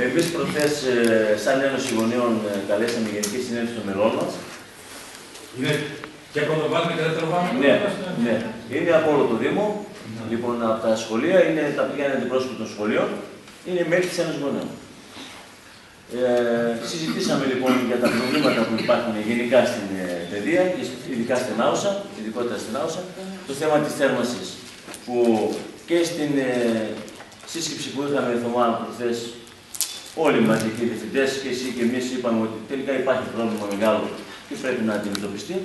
Εμείς προχθές, σαν Ένωση Γονέων, καλέσαμε Γενική Συνέλευση των μελών μας. Είναι και πρωτοβάθμιο και δεύτερο βάθμιο. Ναι. Είναι από όλο το Δήμο. Λοιπόν, από τα σχολεία, είναι τα παιδιά είναι αντιπρόσωποι των σχολείων, είναι μέλη της Ένωσης Γονέων. Συζητήσαμε λοιπόν για τα προβλήματα που υπάρχουν γενικά στην παιδεία, ειδικά στην Άουσα, ειδικότερα στην Άουσα, το θέμα της θέρμανσης, που και στην σύσκεψη που είχαμε Θωμά προχθές, όλοι μαζί και οι διευθυντές και εσύ και εμείς είπαμε ότι τελικά υπάρχει πρόβλημα μεγάλο και πρέπει να αντιμετωπιστεί.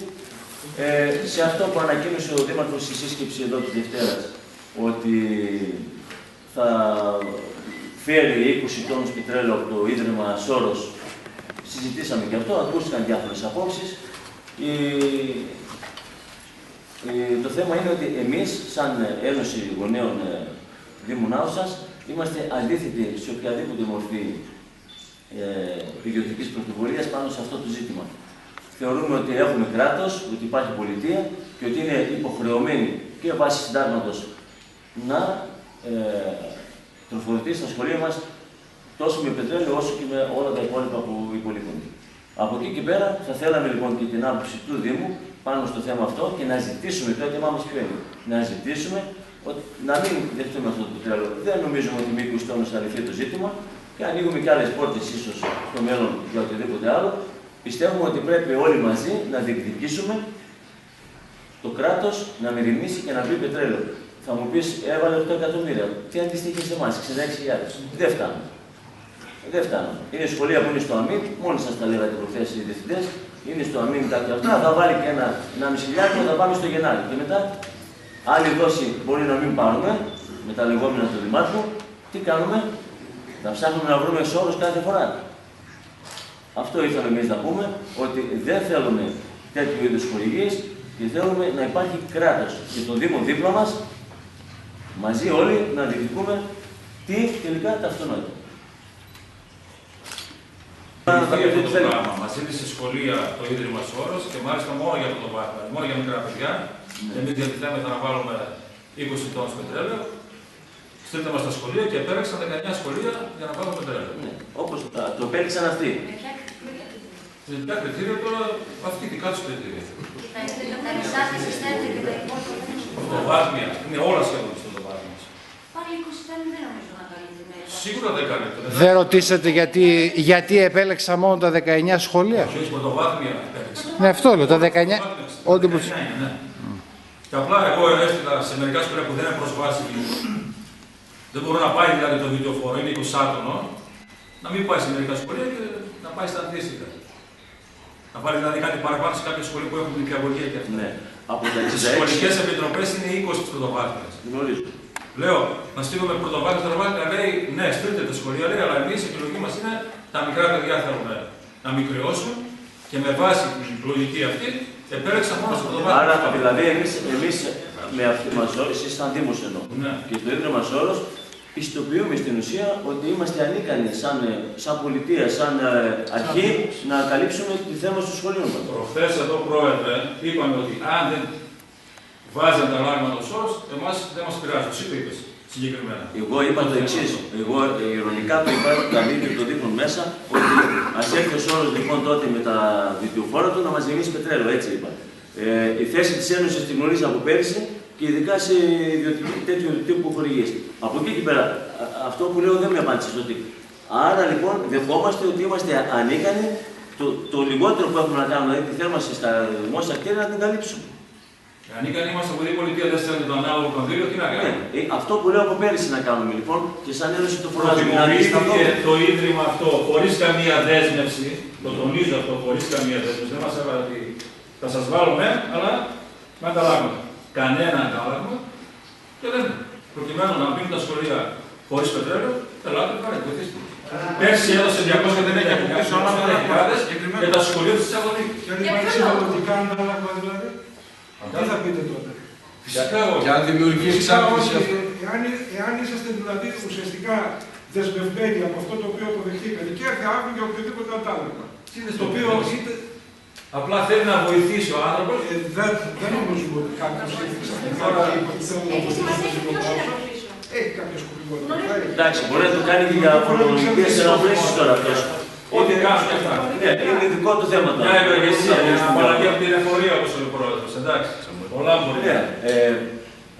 Σε αυτό που ανακοίνωσε ο Δήμαρχος στη σύσκεψη εδώ της Δευτέρας, ότι θα φέρει 20 τόνους πετρέλαιο από το Ίδρυμα Σόρος, συζητήσαμε και αυτό, ακούστηκαν διάφορες απόψεις. Το θέμα είναι ότι εμείς, σαν Ένωση Γονέων Δήμου Άουσας, είμαστε αντίθετοι σε οποιαδήποτε μορφή ιδιωτικής πρωτοβουλίας πάνω σε αυτό το ζήτημα. Θεωρούμε ότι έχουμε κράτος, ότι υπάρχει πολιτεία και ότι είναι υποχρεωμένοι και βάσει συντάγματος να τροφοδοτήσει στα σχολεία μας τόσο με πετρέλαιο όσο και με όλα τα υπόλοιπα που υπολείπονται. Από εκεί και πέρα θα θέλαμε λοιπόν και την άποψη του Δήμου πάνω στο θέμα αυτό και να ζητήσουμε, το έτοιμά μας ποιο είναι, να ζητήσουμε να μην δεχτούμε αυτό το πετρέλαιο. Δεν νομίζουμε ότι με 20 τόνους θα λυθεί το ζήτημα και ανοίγουμε και άλλες πόρτες ίσως στο μέλλον για οτιδήποτε άλλο. Πιστεύουμε ότι πρέπει όλοι μαζί να διεκδικήσουμε το κράτος να μεριμνήσει και να βρει πετρέλαιο. Θα μου πεις, έβαλε 8 εκατομμύρια. Τι αντιστοιχεί σε εμάς, 66.000. Δεν φτάνουν. Δεν φτάνουν. Είναι σχολεία που είναι στο ΑΜΗΝ, μόλις σας τα λέγατε προχθές οι διευθυντές, είναι στο ΑΜΗΝ κάποια αυτά, θα βάλει και ένα 1,5 θα πάμε στο Γενάρη. Και μετά, άλλη δόση μπορεί να μην πάρουμε, με τα λεγόμενα του Δημάρχου, τι κάνουμε, θα ψάχνουμε να βρούμε εξόρους κάθε φορά. Αυτό ήθελαμε εμείς να πούμε, ότι δεν θέλουμε τέτοιου είδους χορηγίες και θέλουμε να υπάρχει κράτος και το Δήμο δίπλα μας, μαζί όλοι να διεκδικούμε τι τελικά τα αυτονόητα. Αυτό το πράγμα μας είναι στη σχολεία το Ίδρυμα Σόρος και μάλιστα μόνο για το βάθμιο, μόνο για μικρά παιδιά. Εμείς διατηθέμεθα να βάλουμε 20 τόνους πετρέλαιο. Στείλτε μας στα σχολεία και επέλεξαν 19 σχολεία για να βάλουμε πετρέλαιο. Ναι, όπως το επέλεξαν αυτοί. Με ποια κριτήρια τώρα, αυτή δικά τους κριτήρια. Τα μισά της πιστεύετε και τα υπόλοιπα. Πρωτοβάθμια, είναι όλα σχεδόν στις πρωτοβάθμιες. Πάλι 20 δεν νομίζω να το λύθει. Σίγουρα δεν καλύπτεται. Δεν ρωτήσατε γιατί επέλεξα μόνο τα 19 σχολεία. Όχι, πρωτοβάθμια επέλεξα. Ναι, αυτό λέω, τα 19. Ό,τι που... Ναι. Και απλά εγώ έστειλα σε μερικά σχολεία που δεν είναι προσβάσιμη. Δεν μπορεί να πάει δηλαδή το βιντεοφόρο, είναι 20 άτομο, να μην πάει σε μερικά σχολεία και να πάει στα αντίστοιχα. Να πάρει δηλαδή κάτι παραπάνω σε κάποια σχολεία που έχουν νηπιαγωγία και αυτά. Ναι. Από τα 66... Στις σχολικές επιτροπές είναι 20 της πρωτοβάθμιας. Γνωρίζω. Λέω, να στείλουμε πρωτοβάθμια πρωτοβάθμια, λέει ναι, στείλτε τα σχολεία, λέει, αλλά εμείς η επιλογή μας είναι τα μικρά παιδιά θέλουμε να μικραιώσουν και με βάση την λογική αυτή επέλεξα μόνο στο πρωτοβάθμια. Άρα δηλαδή εμείς με αυτή μας όρος, εσείς σαν Δήμος εννοώ, και το Ίδρυμα Σόρος, πιστοποιούμε στην ουσία ότι είμαστε ανίκανοι σαν πολιτεία, σαν αρχή, να καλύψουμε τη θέμα του σχολείου μας. Προχθές εδώ, Πρόεδρε, είπαμε ότι αν δεν βάζετε τα λάγματα ο Σόρος, εμάς δεν μας πειράζει. Εσύ το είπες συγκεκριμένα. Εγώ είπα το εξής. Εγώ ειρωνικά το είπα, δηλαδή και το δείχνουν μέσα, ότι ας έρθει ο Σόρος λοιπόν τότε με τα βιντεοφόρα του να μας γεμίσει πετρέλαιο, έτσι είπα. Η θέση της Ένωσης την γνωρίζει από πέρυσι και ειδικά σε τέτοιου τύπου χορηγίες. Από εκεί και πέρα, αυτό που λέω δεν με απάντησε στο τύπο. Άρα λοιπόν δεχόμαστε ότι είμαστε ανίκανοι το λιγότερο που έχουμε να κάνουμε, δηλαδή τη θέρμανση στα δημόσια κτίρια να την καλύψουμε. Ανίκανοι είμαστε από την πολιτεία, δεν στέλνει το ανάλογο κονδύλιο, τι να κάνουμε. Αυτό που λέω από πέρυσι να κάνουμε λοιπόν και σαν Ένωση το φωνάζουμε. Προτιμοποιήθηκε το ίδρυμα αυτό χωρίς καμία δέσμευση, το τονίζω αυτό, χωρίς καμία δέσμευση. Δεν μας έβαλε ότι θα σας βάλουμε, αλλά με ανταλλάγματα. Κανένα αντάλλαγμα και λέμε. Προκειμένου να μπουν τα σχολεία χωρίς πετρέλαιο, ελάτε πάρε, βοηθήστε. Πέρσι έδωσε 200 δεν έχει αποκτήσει όλα και τα σχολεία της Θεσσαλονίκης. Και αν υπάρχει συμβατικά αντάλλαγμα δηλαδή, τι θα πείτε τότε. Φυσικά όχι. Και αν δημιουργεί εξάρτηση αυτό. Εάν είσαστε δηλαδή ουσιαστικά δεσμευμένοι από αυτό το οποίο αποδεχτήκατε και έρθει αύριο για οποιοδήποτε αντάλλαγμα. Το οποίο είτε. Απλά θέλει να βοηθήσει ο άνθρωπος. Δεν νομίζουμε ότι κάποιος ήρθε ξαφνικά και είπε ότι θέλει να βοηθήσει. Έχει κάποια σκοπιμότητα. Εντάξει, μπορεί να το κάνει και για φορολογικές ενοχλήσεις τώρα αυτός. Ό,τι κάνουν και αυτά. Ναι, είναι δικό του θέμα τώρα. Μια ευεργεσία, μια απαλλαγή από την εφορία, όπως λέει ο πρόεδρος. Εντάξει, πολλά μπορεί. Ναι,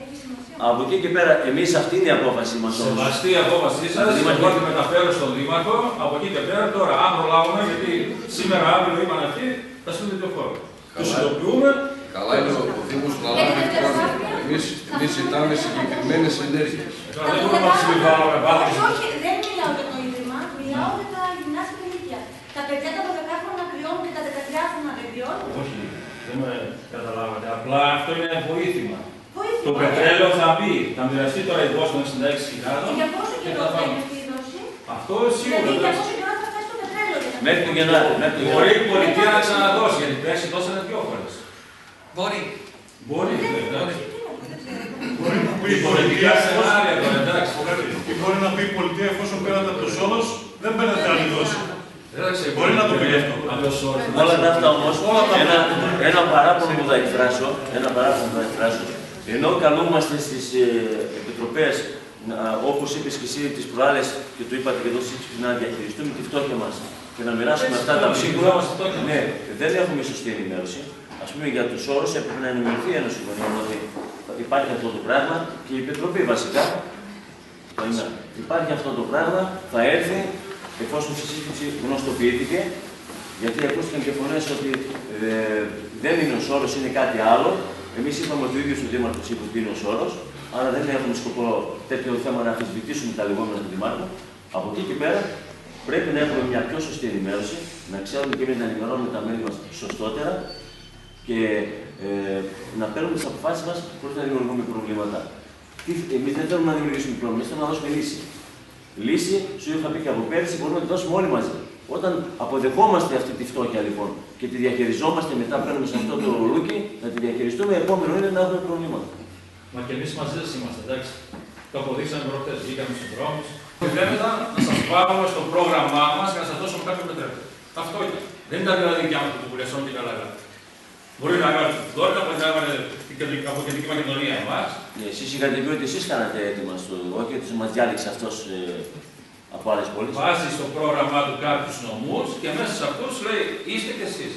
Έχει σημασία. από εκεί και πέρα, εμείς αυτή είναι η απόφαση μας όμως. Σεβαστή η απόφασή σας, εγώ τη μεταφέρω στον Δήμαρχο, από εκεί και πέρα τώρα, αν προλάβουμε, γιατί σήμερα, αύριο είπαν αυτοί, θα στείλουν το χώρο. Τους ειδοποιούμε. Καλά είναι ο Δήμος να λάβει την πρόβλημα. Εμείς ζητάμε συγκεκριμένες ενέργειες. Τώρα δεν μπορούμε να τους επιβάλλουμε πάντα. Όχι, δεν μιλάω για το Ίδρυμα, μιλάω για τα γυμνάσια παιδιά. Τα παιδιά τα 12χρονα κρυώνουν και τα 13χρονα δεν κρυώνουν. Όχι, δεν με καταλάβατε. Απλά αυτό είναι βοήθημα. Βοήθεια. Το πετρέλαιο θα μπει, θα μοιραστεί τώρα η δόση των 66.000. Και για πόσο και καιρό θα θα πάμε. είναι αυτή η δόση? Αυτό Δηλαδή σίγουρα. για πόσο καιρό θα φτάσει το πετρέλαιο για να Μέχρι τον Γενάρη. Μέχρι τον Μπορεί Γενάρη. η πολιτεία να ξαναδώσει, γιατί πέρσι δώσανε 2 φορές. Μπορεί. Μπορεί, εντάξει. Μπορεί να πει Η πολιτεία σενάρια τώρα, εντάξει. Μπορεί να πει η πολιτεία εφόσον πέρατε από το Σόρος, δεν παίρνετε άλλη δόση. Εντάξει, Μπορεί να το πει αυτό. Από το Σόρος. Όλα αυτά όμως, ένα παράπονο που θα εκφράσω, ενώ καλούμαστε στις επιτροπές, όπως είπες και εσύ τις προάλλες και το είπατε και εδώ συζήτηση, να διαχειριστούμε τη φτώχεια μας και να μοιράσουμε αυτά τα ψίχουλα, ναι, δεν έχουμε σωστή ενημέρωση. Ας πούμε για τους όρους έπρεπε να ενημερωθεί η Ένωση Γονέων ότι υπάρχει αυτό το πράγμα και η Επιτροπή βασικά. Υπάρχει αυτό το πράγμα, θα έρθει εφόσον η συζήτηση γνωστοποιήθηκε, γιατί ακούστηκαν και φωνές ότι δεν είναι ο όρος, είναι κάτι άλλο. Εμείς είπαμε ότι ο ίδιος ο Δήμαρχος είπε ότι είναι ο όρος, άρα δεν έχουμε σκοπό τέτοιο θέμα να αμφισβητήσουμε τα λεγόμενα του Δημάρχου. Από εκεί και πέρα πρέπει να έχουμε μια πιο σωστή ενημέρωση, να ξέρουμε και εμείς να ενημερώνουμε τα μέλη μας σωστότερα και να παίρνουμε τις αποφάσεις μας χωρίς να δημιουργούμε προβλήματα. Εμείς δεν θέλουμε να δημιουργήσουμε πρόβλημα, εμείς θέλουμε να δώσουμε λύση. Λύση, σου είχα πει και από πέρσι, μπορούμε να τη δώσουμε όλοι μαζί. Όταν αποδεχόμαστε αυτή τη φτώχεια λοιπόν και τη διαχειριζόμαστε, μετά παίρνουμε σε αυτό το ρουλούκι, να τη διαχειριστούμε, επόμενο είναι να έχουμε προβλήματα. Μα και εμείς μαζί σας είμαστε, εντάξει. Το αποδείξαμε προχτές, βγήκαμε στους δρόμους. Και δεν ήταν να σας πάρουμε στο πρόγραμμά μας και να σας δώσουμε κάποιο πετρέλαιο. Αυτό ήταν. Δεν ήταν δηλαδή δικιά μας πρωτοβουλία, και καλά. Μπορεί να κάνουμε την Δόρυκα, μπορεί να κάνουμε από Κεντρική Μακεδονία εμάς. Εσείς είχατε πει ότι εσείς κάνατε έτοιμα στο όχι ότι μας διάλεξε αυτός από άλλες πόλεις. Βάζει στο πρόγραμμά του κάποιους νομούς και μέσα σε αυτούς λέει είστε κι εσείς.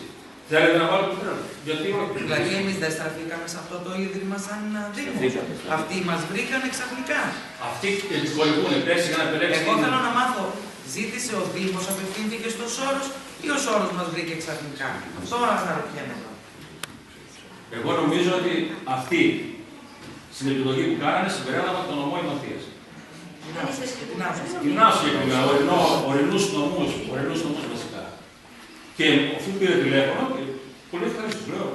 Θέλετε να βάλετε πετρέλαιο. Γιατί όχι. Δηλαδή, εμείς δεν στραφήκαμε σε αυτό το ίδρυμα σαν Δήμο. Αυτοί μας βρήκαν ξαφνικά. Αυτοί και τις χορηγούν πέρσι για να επιλέξουν. Εγώ θέλω να μάθω, ζήτησε ο Δήμος, απευθύνθηκε στο Σόρος ή ο Σόρος μας βρήκε ξαφνικά. Αυτό αναρωτιέμαι. Εγώ νομίζω ότι αυτοί στην επιλογή που κάνανε συμπερίλαβαν τον νομό Ιμαθίας. Γυμνάσιο συγκεκριμένα, ορεινούς νομούς βασικά. Και αφού πήρε τηλέφωνο, πολύ ευχαριστώ, λέω.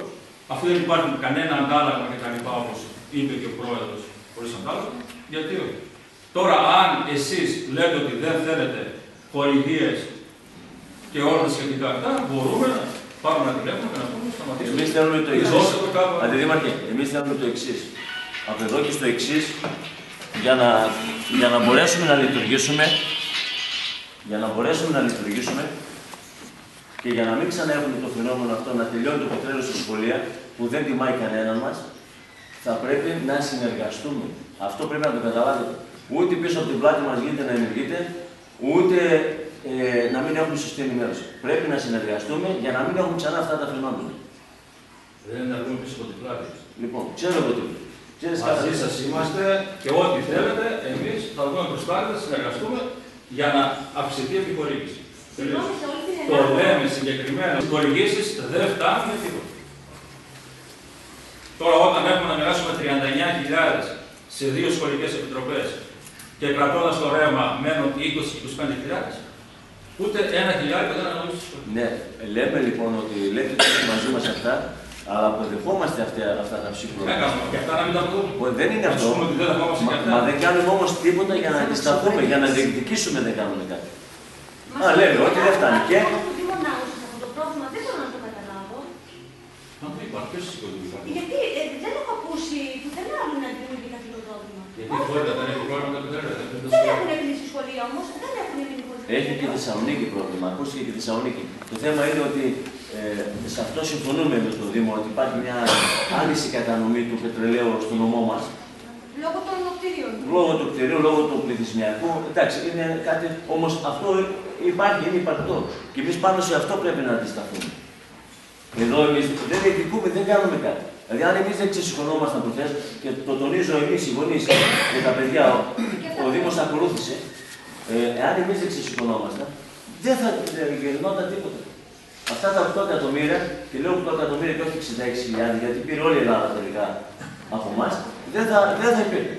Αφού δεν υπάρχει κανένα αντάλλαγμα και τα λοιπά, όπως είπε και ο πρόεδρος, χωρίς αντάλλαγμα, γιατί όχι. Τώρα, αν εσείς λέτε ότι δεν θέλετε χορηγίες και όλα τα σχετικά αυτά, μπορούμε να πάρουμε ένα τηλέφωνο και να πούμε σταματήσουμε. Εμείς θέλουμε το εξής. Αντιδήμαρχε, εμείς θέλουμε το εξής. Από εδώ και στο εξής, για να μπορέσουμε να λειτουργήσουμε, και για να μην ξαναέχουμε το φαινόμενο αυτό, να τελειώνει το πετρέλαιο στη σχολεία, που δεν τιμάει κανέναν μας, θα πρέπει να συνεργαστούμε. Αυτό πρέπει να το καταλάβετε. Ούτε πίσω από την πλάτη μας γίνεται να ενεργείται, ούτε να μην έχουμε σωστή ενημέρωση. Πρέπει να συνεργαστούμε για να μην έχουμε ξανά αυτά τα φαινόμενα. Δεν είναι να βγούμε πίσω από την πλάτη. Λοιπόν, ξέρω εγώ τι. Μαζί σας είμαστε και ό,τι θέλετε, εμείς θα βγούμε μπροστά, θα συνεργαστούμε για να αυξηθεί η επιχορήγηση. Το λέμε συγκεκριμένα. Οι χορηγήσεις δεν φτάνουν με τίποτα. Τώρα, όταν έχουμε να μοιράσουμε 39.000 σε 2 σχολικές επιτροπές και κρατώντας το ρεύμα μένουν 20-25.000, ούτε 1.000 δεν αναλύσει στη σχολή. Ναι, λέμε λοιπόν ότι λέτε ότι είστε μαζί μας αυτά, αλλά αποδεχόμαστε αυτά τα ψυχολογικά. Έκαναμε και αυτά να μην τα πούμε. Δεν είναι αυτό. Μα δεν κάνουμε όμως τίποτα για να αντισταθούμε, για να διεκδικήσουμε δεν κάνουμε κάτι. Λέμε ότι δεν φτάνει. Και το πρόβλημα δεν μπορώ να το καταλάβω. Γιατί δεν έχω ακούσει πουθενά άλλου να δημιουργεί κάποιο πρόβλημα. Γιατί η Φλόριντα δεν έχει πρόβλημα με το πετρέλαιο. Δεν έχουν κλείσει σχολεία όμως, δεν έχουν μείνει χωρίς. έχει και η Θεσσαλονίκη πρόβλημα. Ακούστηκε και η Θεσσαλονίκη. Το θέμα είναι ότι σε αυτό συμφωνούμε με τον Δήμο, ότι υπάρχει μια άνηση κατανομή του πετρελαίου στο νομό μας. Λόγω των κτίριων. λόγω του κτηρίου, λόγω του πληθυσμιακού. Εντάξει, είναι κάτι. Όμως αυτό υπάρχει, είναι υπαρκτό. Και εμείς πάνω σε αυτό πρέπει να αντισταθούμε. Εδώ εμείς δεν διεκδικούμε, δεν κάνουμε κάτι. Δηλαδή, αν εμείς δεν ξεσηκωνόμασταν προχθές, και το τονίζω εμείς οι γονείς και τα παιδιά, ο Δήμος ακολούθησε, εάν εμείς δεν ξεσηκωνόμασταν, δεν θα γινόταν τίποτα. Αυτά τα 8 εκατομμύρια, και λέω 8 εκατομμύρια και όχι 66.000, γιατί πήρε όλη η Ελλάδα τελικά από εμάς, δεν θα υπήρχαν.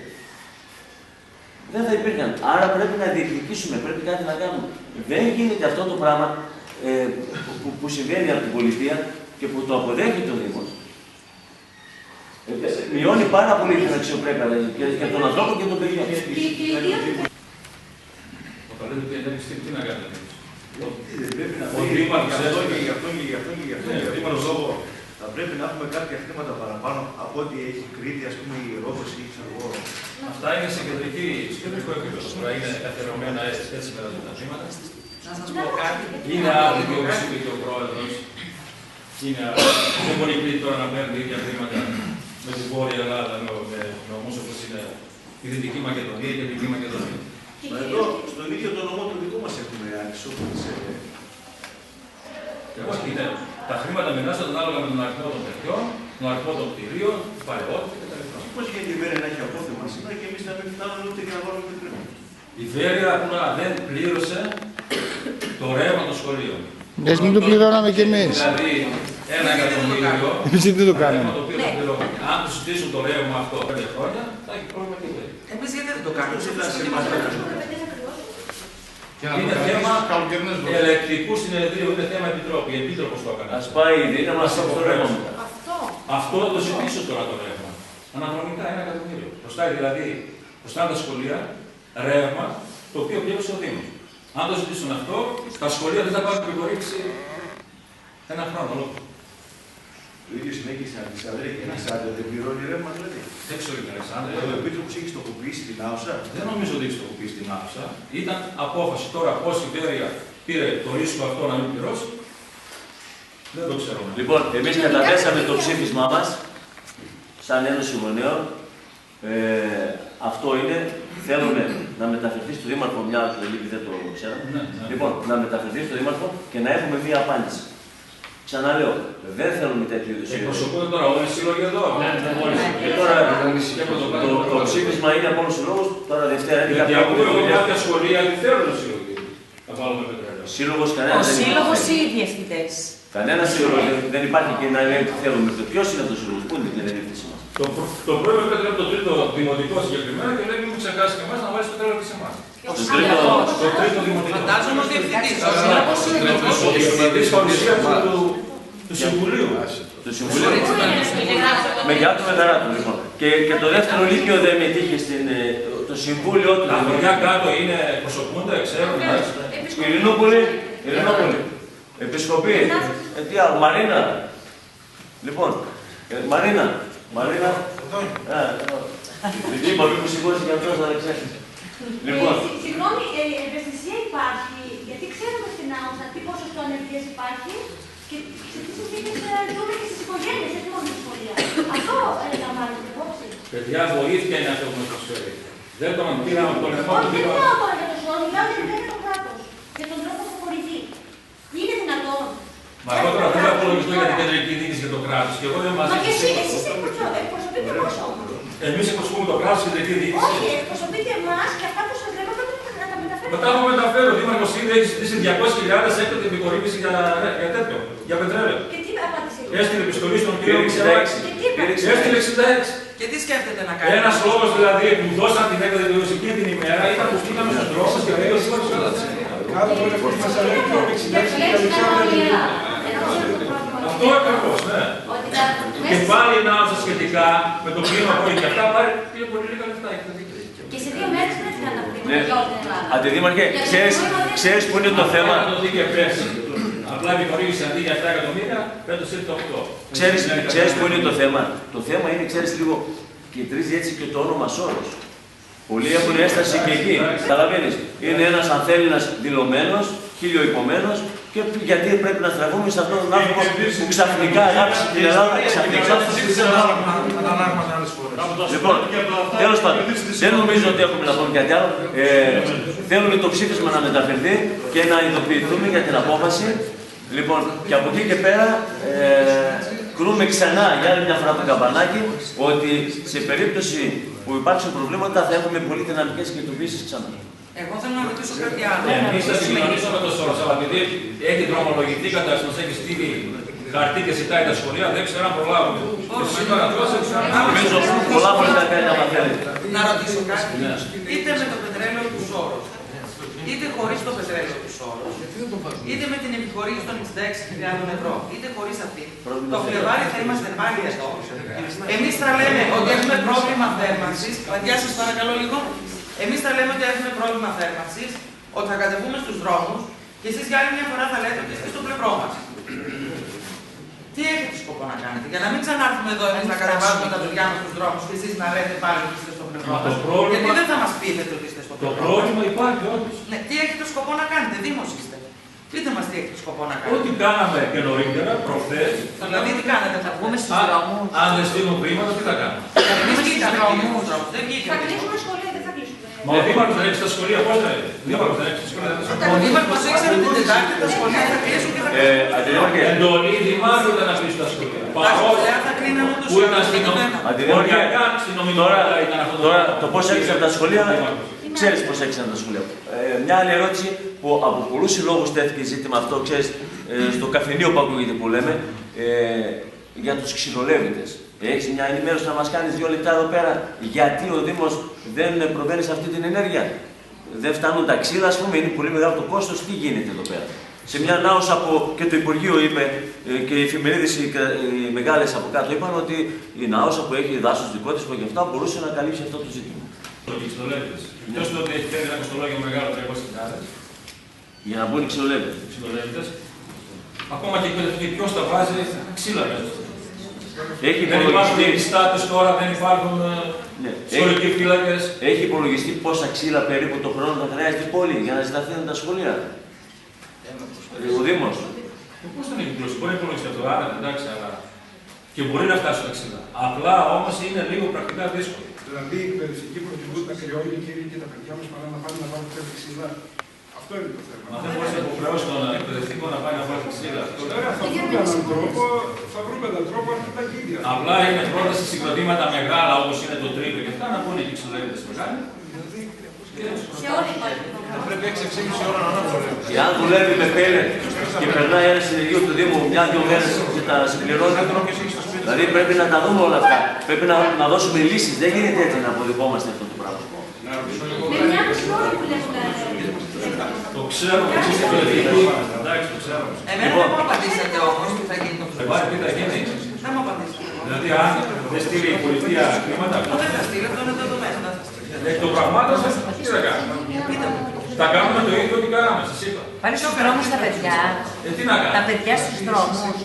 Δεν θα υπήρχαν. Άρα πρέπει να διεκδικήσουμε, πρέπει κάτι να κάνουμε. Δεν γίνεται αυτό το πράγμα που συμβαίνει από την πολιτεία και που το αποδέχεται ο Δήμος. Μειώνει πάρα πολύ την αξιοπρέπεια και τον ανθρώπο και τον παιδιό. Όταν λέτε ότι εντάξει, τι να κάνετε. Πρέπει να πει γι' αυτό λόγο θα πρέπει να έχουμε κάποια χρήματα παραπάνω από ό,τι έχει Κρήτη, ας πούμε, η Ρόδος ή ξέρω εγώ. Αυτά είναι σε κεντρικό επίπεδο. Τώρα είναι καθιερωμένα έτσι με τα χρήματα. Να σας πω κάτι. Είναι άδικο, όπως είπε και ο πρόεδρος. Δεν μπορεί η Κρήτη τώρα να παίρνει ίδια χρήματα με τη Βόρεια Ελλάδα, με νομούς όπως είναι η Δυτική Μακεδονία και η Δυτική Μακεδονία. Εδώ, στον ίδιο τον νομό του δικού μας έχουμε ανισότητες. Τα χρήματα μοιράζονται ανάλογα με τον αριθμό των παιδιών, τον αριθμό των κτηρίων, του παλαιότητα κτλ. Πώς γίνεται η Βέρεια να έχει απόθεμα σήμερα και εμείς να μην φτάνουμε ούτε για να βάλουμε το χρήμα. Η Βέρεια δεν πλήρωσε το ρεύμα των σχολείων. Εμείς μην το πληρώναμε κι εμείς. Δηλαδή, 1 εκατομμύριο. Εμείς δεν το κάναμε. Αν του ζητήσουν το ρεύμα αυτό 5 χρόνια, θα έχει πρόβλημα και η Βέρεια. Εμείς γιατί δεν το κάνουμε. Είναι θέμα ελεκτικού συνεδρίου, είναι θέμα επιτρόπου. Η Επίτροπος το έκανε. Ας πάει η Δίνα μας από το ρεύμα. Αυτό θα το ζητήσω τώρα το ρεύμα. Αναδρομικά 1 εκατομμύριο. Προστάει δηλαδή τα σχολεία ρεύμα το οποίο πλήρωσε ο Δήμος. Αν το ζητήσουν αυτό, τα σχολεία δεν θα πάρουν επιβορύξη 1 χρόνο ολόκληρο. Το ίδιο συνέχεια στην Αλεξάνδρεια και η Αλεξάνδρεια δεν πληρώνει ρεύμα, δηλαδή. Δεν ξέρω την Αλεξάνδρεια. Ο Επίτροπος έχει στοχοποιήσει την άουσα. Δεν νομίζω ότι έχει στοχοποιήσει την άουσα. Ήταν απόφαση τώρα πώς η Βέρεια πήρε το ρίσκο αυτό να μην πληρώσει. Δεν το ξέρω. Λοιπόν, εμείς καταθέσαμε το ψήφισμά μας σαν Ένωση Γονέων. Αυτό είναι, θέλουμε να μεταφερθεί στο Δήμαρχο μια λύπη, δεν το ξέραμε. Λοιπόν, να μεταφερθεί στο Δήμαρχο και να έχουμε μία απάντηση. Ξαναλέω, δεν θέλουμε τέτοιου είδους σύλλογοι. Εκπροσωπούνται τώρα όλοι οι σύλλογοι εδώ. Και τώρα το ψήφισμα είναι από όλους τους λόγους, τώρα Δευτέρα είναι γιατί ακούω κάποια σχολεία ότι θέλουν σύλλογοι. Θα βάλουμε πετρέλαιο. Σύλλογος κανένας δεν υπάρχει. Ο σύλλογος ή οι διευθυντές. Κανένας σύλλογος δεν υπάρχει και να λέει ότι θέλουμε. Ποιος είναι αυτός ο σύλλογος, πού είναι η διευθύνση μας. Το πρώτο πέτρελαιο από το τρίτο δημοτικό συγκεκριμένα και λέει μην ξεχάσει και εμάς να βάλει το πέτρελαιο και σε εμάς. Στο τρίτο δημοτικό. Φαντάζομαι ο διευθυντής. Ο διευθυντής παρουσία του Συμβουλίου. Του Συμβουλίου. Με γεια του Μεγαράτου, λοιπόν. Και το δεύτερο λύκειο δεν μετήχε το Συμβούλιο του. Τα χωριά κάτω είναι εκπροσωπούνται, ξέρουν. Ειρηνόπολη. Επισκοπή. Τι άλλο, Μαρίνα. Λοιπόν, Μαρίνα. Είπα μήπως σηκώσει και αυτός να ξέρει. Λοιπόν. Συγγνώμη, ευαισθησία υπάρχει, γιατί ξέρουμε στην άουσα τι ποσοστό ανεργίας υπάρχει και σε τι συνθήκες ζούμε και στις οικογένειες, όχι μόνο στη σχολεία. Αυτό λαμβάνετε υπόψη. Παιδιά, βοήθεια είναι αυτό που μας προσφέρει. Δεν τον πήραμε από το λεφτό του. Όχι, δεν μιλάω τώρα για το σώμα, μιλάω για το κράτος. Για τον τρόπο που χορηγεί. Είναι δυνατόν. Μα εγώ τώρα δεν θα απολογιστώ για την κεντρική διοίκηση και το κράτος. Και εγώ δεν μαζί. Μα και εσείς εκπροσωπείτε εμάς όμως. Εμείς εκπροσωπούμε το κράτος και την κεντρική διοίκηση. Όχι, εκπροσωπείτε εμάς και αυτά που σας λέμε πρέπει να τα μεταφέρετε. Μετά από μεταφέρω, ο Δήμαρχος ήδη έχει ζητήσει 200.000 έκτοτε επιχορήγηση για τέτοιο, για πετρέλαιο. Και τι απάντησε. Έστειλε επιστολή στον κύριο Μητσελάκη. Έστειλε 66. Και τι σκέφτεται να κάνει. Ένας λόγος δηλαδή που δώσαν την έκτοτε επιχορήγηση εκείνη την ημέρα ήταν που στείλαμε στους δρόμους και λέει ο Δήμαρχος Κάτω από το μας λέει το 66 και Αλεξάνδρεια. αυτό ακριβώς, ναι. Και πάλι ένα άλλο σχετικά με το κλίμα που έχει και αυτά πάρει πολύ λίγα λεφτά. Και σε 2 μέρες πρέπει να τα πούμε για όλη την Ελλάδα. Αντιδήμαρχε, ξέρεις που είναι το θέμα. Απλά επιχορήγηση αντί για 7 εκατομμύρια, φέτος ήρθε 8. Ξέρεις που είναι το θέμα. Το θέμα είναι, ξέρεις λίγο, κεντρίζει έτσι και το όνομα Σόρος. Πολλοί έχουν ένσταση και εκεί. Καταλαβαίνεις. Είναι ένας ανθέλληνας δηλωμένος, χιλιοϊπωμένος Και γιατί πρέπει να στραφούμε σε αυτόν τον άνθρωπο που ξαφνικά αγάπησε την Ελλάδα, ξαφνικά. Λοιπόν, τέλος πάντων, δεν νομίζω ότι έχουμε να πούμε κάτι άλλο. Θέλουμε το ψήφισμα να μεταφερθεί και να ειδοποιηθούμε για την απόφαση. Λοιπόν, και από εκεί και πέρα κρούμε ξανά για άλλη μια φορά το καμπανάκι ότι σε περίπτωση που υπάρξουν προβλήματα θα έχουμε πολύ δυναμικές κινητοποιήσεις ξανά. Εγώ θέλω να ρωτήσω κάτι άλλο. Εμείς θα συμφωνήσουμε με το Σόρος, αλλά επειδή έχει δρομολογηθεί κατάσταση, μας έχει στείλει χαρτί και ζητάει τα σχολεία, δεν ξέρω αν προλάβουμε. Σήμερα νομίζω πολλά μπορεί να κάνει να μαθαίνει. Να ρωτήσω κάτι. Είτε με το πετρέλαιο του Σόρος, είτε χωρίς το πετρέλαιο του Σόρος, είτε με την επιχορήγηση των 66.000 ευρώ, είτε χωρίς αυτή, το Φλεβάρι θα είμαστε πάλι εδώ. Εμείς θα λέμε ότι έχουμε πρόβλημα θέρμανσης. Παιδιά, σας παρακαλώ λίγο. Εμείς θα λέμε ότι έχουμε πρόβλημα θέρμανσης, ότι θα κατεβούμε στους δρόμους και εσείς για άλλη μια φορά θα λέτε ότι είστε στο πλευρό μας. Τι έχετε σκοπό να κάνετε, για να μην ξανάρθουμε εδώ εμείς να κατεβάζουμε τα παιδιά μας στους δρόμους και εσείς να λέτε πάλι ότι είστε στο πλευρό μας. Γιατί δεν θα μας πείτε ότι είστε στο πλευρό μας. Το πρόβλημα υπάρχει όντως. Ναι, τι έχετε σκοπό να κάνετε, Δήμος είστε. Πείτε μας τι έχετε σκοπό να κάνετε. Ό,τι κάναμε και νωρίτερα, προχθές. Δηλαδή τι κάνετε, θα βγούμε στους δρόμους. Αν δεν στείλουν χρήματα, τι θα κάνουμε. Εμείς βγήκαμε στους δρόμους, δεν βγήκαμε. Θα κλείσουμε σχολεία, δεν θα κλείσουμε. Μα ο Δήμαρχος θα ρίξει τα σχολεία, πώς θα ρίξει. Ο Δήμαρχος ήξερε την Τετάρτη τα σχολεία θα κλείσουν και θα κλείσουν. Εντολή Δημάρχου ήταν να κλείσει τα σχολεία. Τα σχολεία θα κλείναμε τους Πού ήταν αστυνομικά, Τώρα το πώς έκλεισαν τα σχολεία, ξέρεις πώς έκλεισαν τα σχολεία. Μια άλλη ερώτηση που από πολλούς συλλόγους τέθηκε ζήτημα αυτό, ξέρεις, στο καφενείο που ακούγεται που λέμε, για τους ξυλολεύητες. Έχεις μια ενημέρωση να μας κάνεις 2 λεπτά εδώ πέρα, γιατί ο Δήμος δεν προβαίνει σε αυτή την ενέργεια. Δεν φτάνουν τα ξύλα, ας πούμε, είναι πολύ μεγάλο το κόστος. Τι γίνεται εδώ πέρα. Σε μια ανάουσα που και το Υπουργείο είπε και οι εφημερίδες οι μεγάλες από κάτω είπαν ότι η ανάουσα που έχει δάσος δικό της και αυτά μπορούσε να καλύψει αυτό το ζήτημα. Ποιος τότε έχει φέρει ένα κοστολόγιο μεγάλο 300.000. Για να μπουν οι ξυλολεύητες. Ακόμα και εκπαιδευτικοί, ποιος τα βάζει ξύλα μέσα. Δεν υπάρχουν στάτες τώρα, δεν υπάρχουν σχολικοί φύλακες. Έχει υπολογιστεί πόσα ξύλα περίπου το χρόνο θα χρειάζεται η πόλη για να ζηταθούν τα σχολεία. Ο Δήμος. Πώς δεν έχει υπολογιστεί, μπορεί να υπολογιστεί αυτό, άρα εντάξει, αλλά και μπορεί να φτάσει τα ξύλα. Απλά όμως είναι λίγο πρακτικά δύσκολο. Δηλαδή οι εκπαιδευτικοί προτιμούν τα κρυόλια και τα παιδιά μας παρά να πάνε να βάλουν πέντε ξύλα. Αυτό είναι το θέμα. Μα δεν μπορείς να υποχρεώσεις τον εκπαιδευτικό να πάει να βάλει ξύλα. Θα βρούμε έναν τρόπο αν τα ίδια. Απλά είναι πρόταση συγκροτήματα μεγάλα όπως είναι το τρίτο και αυτά να πούνε και ξυλολεύητες μεγάλοι. Σε όλη υπάρχει. Πρέπει 6-6,5 ώρα να ανάψουμε. Εάν δουλεύει με πέλετ και περνάει ένα συνεργείο του Δήμου 1-2 μέρες και τα συμπληρώνει, δηλαδή πρέπει να τα δούμε όλα αυτά. Πρέπει να δώσουμε λύσεις. Δεν γίνεται έτσι να αποδεχόμαστε αυτό το πράγμα. Με μια μισή ώρα που λέμε. Το ξέρω, εντάξει, το ξέρω. Εμένα δεν μου απαντήσατε όμως τι θα γίνει το Φλεβάρι, τι θα γίνει. Δεν μου απαντήσατε. Δηλαδή, αν δεν στείλει η πολιτεία χρήματα, Δεν θα στείλει, αυτό είναι δεδομένο. εκ των πραγμάτων σας, τι θα κάνουμε. Θα κάνουμε το ίδιο τι κάναμε, σας είπα. Πάλι στους δρόμους τα παιδιά. Τι να κάνουμε. Τα παιδιά στους δρόμους.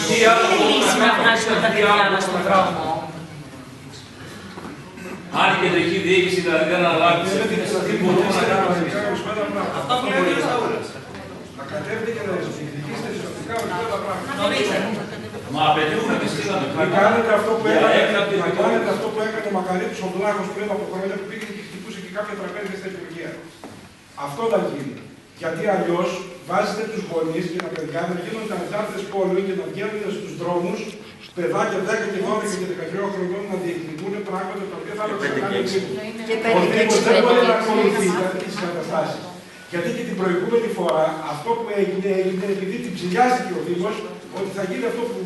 Τι άλλο Είναι λύση να βγάζουμε τα παιδιά μας στον δρόμο. Αν η κεντρική διοίκηση δηλαδή δεν αναλάβει τις ευθύνες, τι μπορούμε να κάνουμε εμείς. Αυτό που λέει ο Σταούλας. Να κατέβετε και να διεκδικήσετε ζωτικά ορισμένα πράγματα. Νωρίτερα. Μα απαιτούμε και στείλαμε Να κάνετε αυτό που έκανε ο Μακαρίτης ο Βλάχος πριν από χρόνια που πήγε και χτυπούσε και κάποια τραπέζια στα Υπουργεία. Αυτό θα γίνει. Γιατί αλλιώς βάζετε τους γονείς και τα παιδιά να γίνονται αντάρτες πόλεων και να βγαίνουν στους δρόμους παιδάκια 10 και 12 και 13 χρονών να διεκδικούν πράγματα τα οποία θα έπρεπε να κάνουν ο Δήμος. Δεν μπορεί να ακολουθεί τις καταστάσεις. Γιατί και την προηγούμενη φορά αυτό που έγινε επειδή την ψηλιάστηκε ο Δήμος ότι θα γίνει αυτό που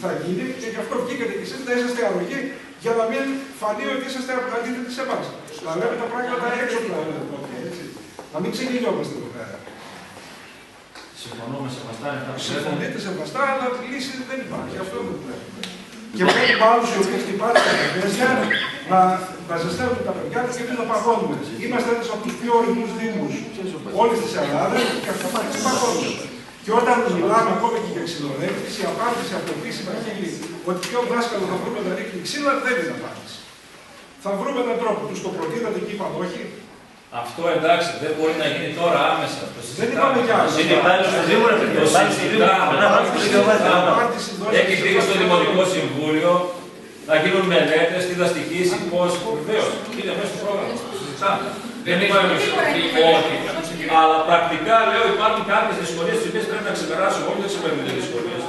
θα γίνει και γι' αυτό βγήκατε και εσείς να είσαστε αρρωγοί για να μην φανεί ότι είσαστε αντίθετοι σε εμάς. Να λέμε τα πράγματα έξω από να μην ξεκινιόμαστε εδώ πέρα. Συμφωνούμε σεβαστά. Συμφωνείτε σεβαστά, αλλά λύση δεν υπάρχει. Αυτό δεν βλέπουμε. Και πρέπει πάνω σε οποίες χτυπάτε τα παιδιά να ζεσταίνουν τα παιδιά και εμείς να παγώνουμε. Είμαστε ένας από τους πιο ορεινούς δήμους όλης της Ελλάδας και αυτό θα παγώνουμε. Και όταν μιλάμε ακόμα και για ξυλολεύτηση, η απάντηση από επίσημα χείλη ότι ποιο δάσκαλο θα βρούμε να ρίχνει ξύλα δεν είναι απάντηση. Θα βρούμε έναν τρόπο. Τους το προτείνατε και είπαν όχι. Αυτό εντάξει, δεν μπορεί να γίνει τώρα άμεσα. Δεν είπαμε κι άλλο. Είναι πάλι στο Δήμο, ρε παιδί. Πάλι στο Δήμο. Έχει φύγει στο Δημοτικό Συμβούλιο να γίνουν μελέτες, τι θα στοιχήσει, πώς. Βεβαίως, είναι μέσα στο πρόγραμμα. Δεν είπαμε όχι. Αλλά πρακτικά λέω υπάρχουν κάποιες δυσκολίες τις οποίες πρέπει να ξεπεράσουμε. Όχι, δεν ξεπερνούμε τις δυσκολίες.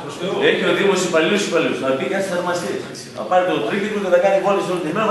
Έχει ο Δήμος υπαλλήλους. Να μπει κάτι θερμαστή. Να πάρει το τρίκι του και θα κάνει βόλες όλη τη μέρα.